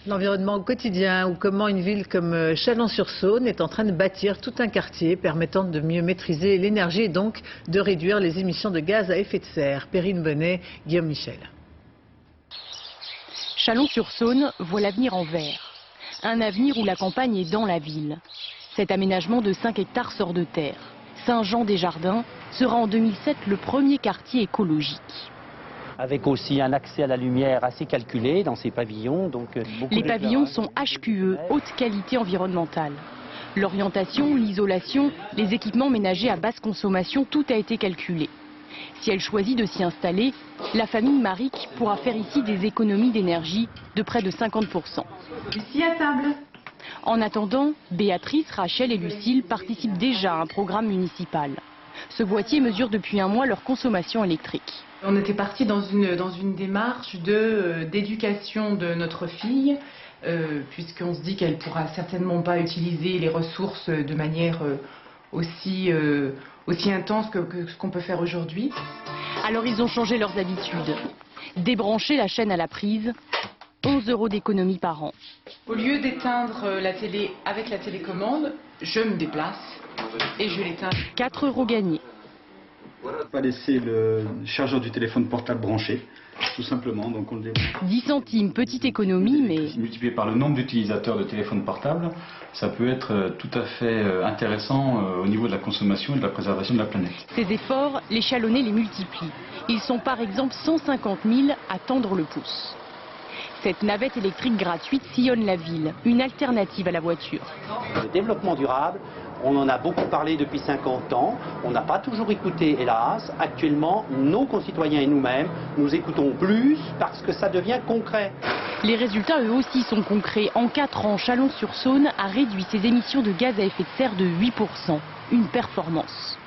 L'environnement au quotidien ou comment une ville comme Chalon-sur-Saône est en train de bâtir tout un quartier permettant de mieux maîtriser l'énergie et donc de réduire les émissions de gaz à effet de serre. Perrine Bonnet, Guillaume Michel. Chalon-sur-Saône voit l'avenir en vert. Un avenir où la campagne est dans la ville. Cet aménagement de 5 hectares sort de terre. Saint-Jean-des-Jardins sera en 2007 le premier quartier écologique. Avec aussi un accès à la lumière assez calculé dans ces pavillons. Les pavillons sont HQE, haute qualité environnementale. L'orientation, l'isolation, les équipements ménagers à basse consommation, tout a été calculé. Si elle choisit de s'y installer, la famille Maric pourra faire ici des économies d'énergie de près de 50%. Ici à table. En attendant, Béatrice, Rachel et Lucille participent déjà à un programme municipal. Ce boîtier mesure depuis un mois leur consommation électrique. On était parti dans une démarche d'éducation de notre fille, puisqu'on se dit qu'elle ne pourra certainement pas utiliser les ressources de manière aussi intense que ce qu'on peut faire aujourd'hui. Alors ils ont changé leurs habitudes. Débrancher la chaîne à la prise, 11 € d'économie par an. Au lieu d'éteindre la télé avec la télécommande, je me déplace et je l'éteins. 4 € gagnés. Pas laisser le chargeur du téléphone portable branché, tout simplement, donc on le débranche. 10 centimes, petite économie, mais... Multiplié par le nombre d'utilisateurs de téléphone portable, ça peut être tout à fait intéressant au niveau de la consommation et de la préservation de la planète. Ces efforts, les Chalonnais les multiplient. Ils sont par exemple 150 000 à tendre le pouce. Cette navette électrique gratuite sillonne la ville, une alternative à la voiture. Le développement durable, on en a beaucoup parlé depuis 50 ans, on n'a pas toujours écouté, hélas. Actuellement, nos concitoyens et nous-mêmes, nous écoutons plus parce que ça devient concret. Les résultats, eux aussi, sont concrets. En 4 ans, Chalon-sur-Saône a réduit ses émissions de gaz à effet de serre de 8%. Une performance.